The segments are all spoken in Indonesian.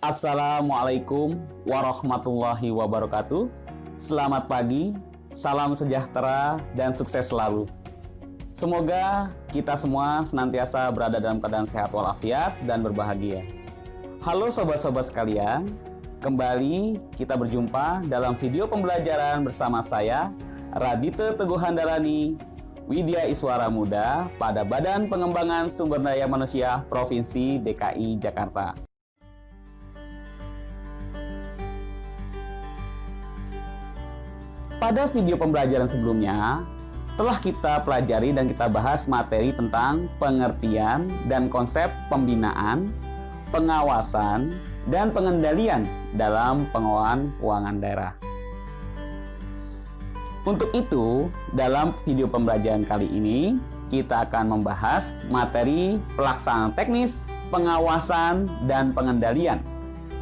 Assalamualaikum warahmatullahi wabarakatuh. Selamat pagi, salam sejahtera, dan sukses selalu. Semoga kita semua senantiasa berada dalam keadaan sehat walafiat dan berbahagia. Halo sobat-sobat sekalian, kembali kita berjumpa dalam video pembelajaran bersama saya, Raditya Teguh Handayani, Widya Iswara Muda pada Badan Pengembangan Sumber Daya Manusia Provinsi DKI Jakarta. Pada video pembelajaran sebelumnya, telah kita pelajari dan kita bahas materi tentang pengertian dan konsep pembinaan, pengawasan, dan pengendalian dalam pengelolaan keuangan daerah. Untuk itu, dalam video pembelajaran kali ini, kita akan membahas materi pelaksanaan teknis, pengawasan, dan pengendalian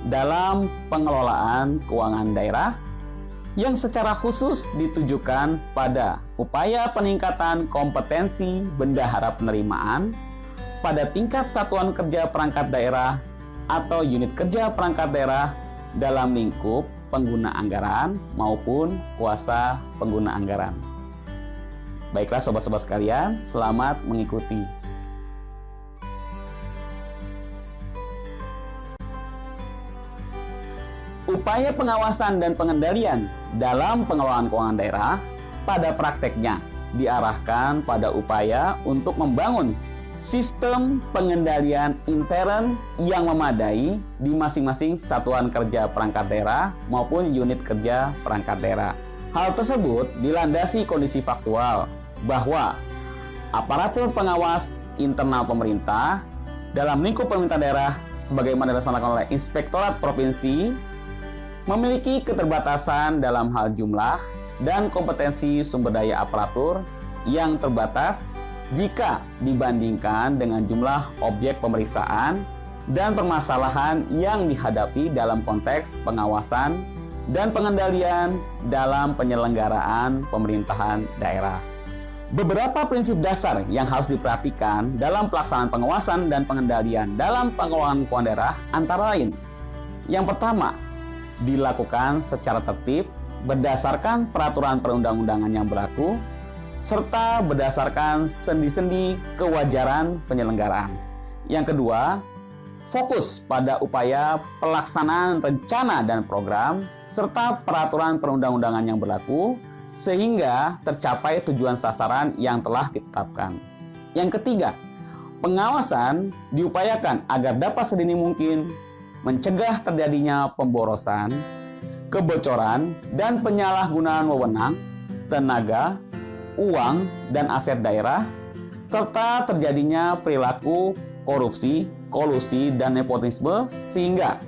dalam pengelolaan keuangan daerah yang secara khusus ditujukan pada upaya peningkatan kompetensi bendahara penerimaan pada tingkat satuan kerja perangkat daerah atau unit kerja perangkat daerah dalam lingkup pengguna anggaran maupun kuasa pengguna anggaran. Baiklah sobat-sobat sekalian, selamat mengikuti. Upaya pengawasan dan pengendalian dalam pengelolaan keuangan daerah pada prakteknya diarahkan pada upaya untuk membangun sistem pengendalian intern yang memadai di masing-masing satuan kerja perangkat daerah maupun unit kerja perangkat daerah. Hal tersebut dilandasi kondisi faktual bahwa aparatur pengawas internal pemerintah dalam lingkup pemerintah daerah sebagaimana dilaksanakan oleh Inspektorat Provinsi memiliki keterbatasan dalam hal jumlah dan kompetensi sumber daya aparatur yang terbatas jika dibandingkan dengan jumlah objek pemeriksaan dan permasalahan yang dihadapi dalam konteks pengawasan dan pengendalian dalam penyelenggaraan pemerintahan daerah. Beberapa prinsip dasar yang harus diperhatikan dalam pelaksanaan pengawasan dan pengendalian dalam pengelolaan keuangan daerah antara lain: yang pertama, dilakukan secara tertib berdasarkan peraturan perundang-undangan yang berlaku serta berdasarkan sendi-sendi kewajaran penyelenggaraan. Yang kedua, fokus pada upaya pelaksanaan rencana dan program serta peraturan perundang-undangan yang berlaku sehingga tercapai tujuan sasaran yang telah ditetapkan. Yang ketiga, pengawasan diupayakan agar dapat sedini mungkin mencegah terjadinya pemborosan, kebocoran, dan penyalahgunaan wewenang, tenaga, uang, dan aset daerah, serta terjadinya perilaku korupsi, kolusi, dan nepotisme sehingga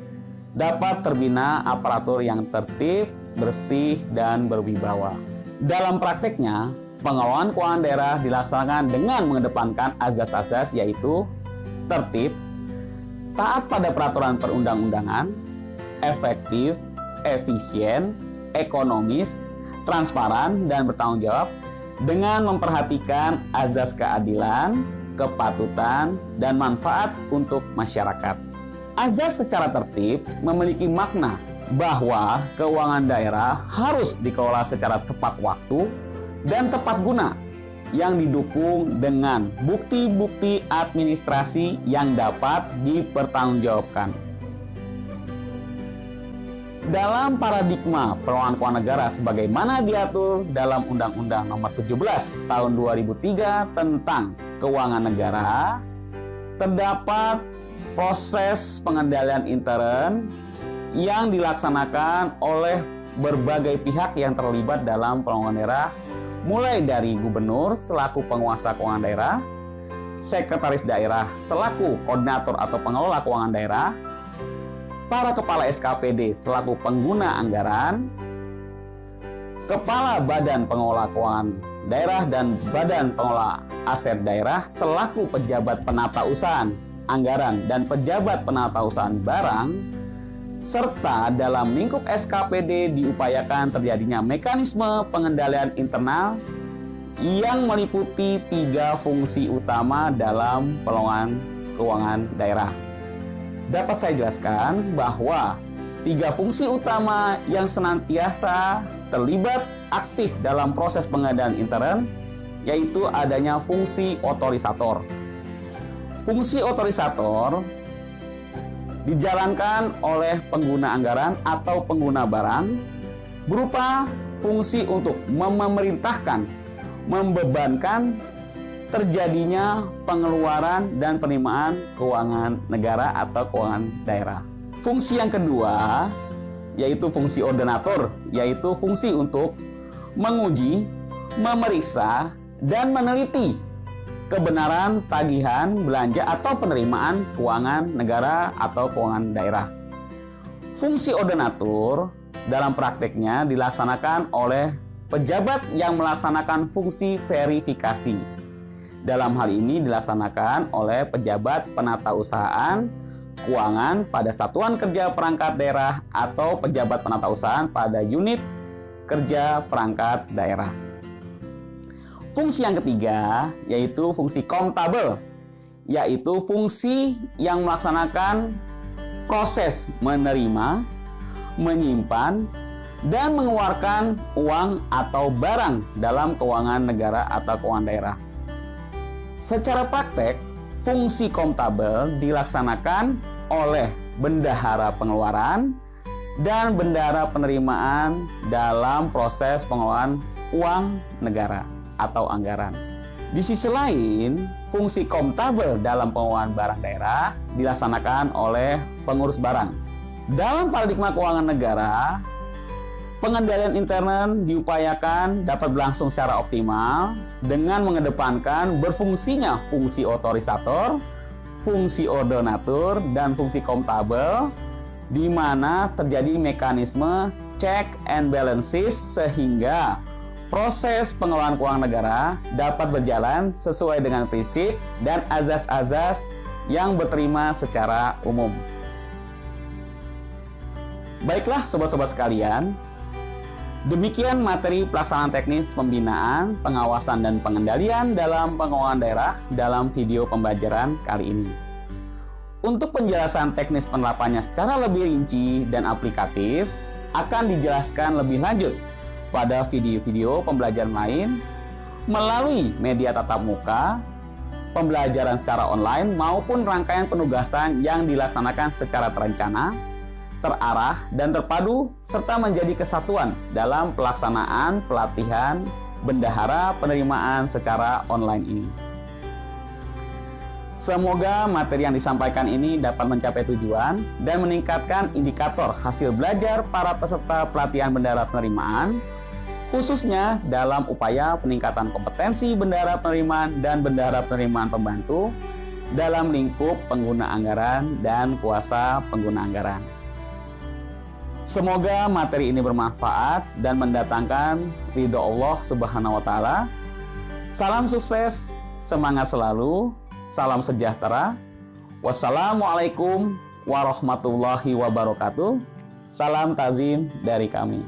dapat terbina aparatur yang tertib, bersih, dan berwibawa. Dalam prakteknya, pengelolaan keuangan daerah dilaksanakan dengan mengedepankan azas-azas yaitu tertib, taat pada peraturan perundang-undangan, efektif, efisien, ekonomis, transparan, dan bertanggung jawab dengan memperhatikan azas keadilan, kepatutan, dan manfaat untuk masyarakat. Azas secara tertib memiliki makna bahwa keuangan daerah harus dikelola secara tepat waktu dan tepat guna yang didukung dengan bukti-bukti administrasi yang dapat dipertanggungjawabkan. Dalam paradigma pengelolaan keuangan negara sebagaimana diatur dalam Undang-Undang Nomor 17 Tahun 2003 tentang Keuangan Negara, terdapat proses pengendalian intern yang dilaksanakan oleh berbagai pihak yang terlibat dalam pengelolaan daerah, mulai dari gubernur selaku penguasa keuangan daerah, sekretaris daerah selaku koordinator atau pengelola keuangan daerah, para kepala SKPD selaku pengguna anggaran, kepala badan pengelola keuangan daerah dan badan pengelola aset daerah selaku pejabat penata usahaan anggaran dan pejabat penata usahaan barang, serta dalam lingkup SKPD diupayakan terjadinya mekanisme pengendalian internal yang meliputi 3 fungsi utama dalam pengelolaan keuangan daerah. dapat saya jelaskan bahwa 3 fungsi utama yang senantiasa terlibat aktif dalam proses pengadaan intern, yaitu adanya fungsi otorisator. Fungsi otorisator dijalankan oleh pengguna anggaran atau pengguna barang berupa fungsi untuk memerintahkan, membebankan terjadinya pengeluaran dan penerimaan keuangan negara atau keuangan daerah. Fungsi yang kedua yaitu fungsi ordenator, yaitu fungsi untuk menguji, memeriksa, dan meneliti kebenaran tagihan belanja atau penerimaan keuangan negara atau keuangan daerah. Fungsi ordenator dalam prakteknya dilaksanakan oleh pejabat yang melaksanakan fungsi verifikasi. Dalam hal ini dilaksanakan oleh pejabat penatausahaan keuangan pada Satuan Kerja Perangkat Daerah atau pejabat penatausahaan pada unit kerja perangkat daerah. Fungsi yang ketiga yaitu fungsi kontabel, yaitu fungsi yang melaksanakan proses menerima, menyimpan, dan mengeluarkan uang atau barang dalam keuangan negara atau keuangan daerah. Secara praktek, fungsi kontabel dilaksanakan oleh bendahara pengeluaran dan bendahara penerimaan dalam proses pengelolaan uang negara atau anggaran. Di sisi lain, fungsi kontabel dalam pengelolaan barang daerah dilaksanakan oleh pengurus barang. Dalam paradigma keuangan negara, pengendalian intern diupayakan dapat berlangsung secara optimal dengan mengedepankan berfungsinya fungsi otorisator, fungsi ordonatur, dan fungsi kontabel, di mana terjadi mekanisme check and balances sehingga proses pengelolaan keuangan negara dapat berjalan sesuai dengan prinsip dan azas-azas yang diterima secara umum. Baiklah sobat-sobat sekalian, demikian materi pelaksanaan teknis pembinaan, pengawasan, dan pengendalian dalam pengelolaan daerah dalam video pembelajaran kali ini. Untuk penjelasan teknis penerapannya secara lebih rinci dan aplikatif akan dijelaskan lebih lanjut pada video-video pembelajaran lain melalui media tatap muka, pembelajaran secara online, maupun rangkaian penugasan yang dilaksanakan secara terencana, terarah, dan terpadu, serta menjadi kesatuan dalam pelaksanaan pelatihan bendahara penerimaan secara online ini. Semoga materi yang disampaikan ini dapat mencapai tujuan dan meningkatkan indikator hasil belajar para peserta pelatihan bendahara penerimaan, khususnya dalam upaya peningkatan kompetensi bendahara penerimaan dan bendahara penerimaan pembantu dalam lingkup pengguna anggaran dan kuasa pengguna anggaran. Semoga materi ini bermanfaat dan mendatangkan ridho Allah Subhanahu wa Ta'ala. Salam sukses, semangat selalu, salam sejahtera. Wassalamualaikum warahmatullahi wabarakatuh. Salam tazim dari kami.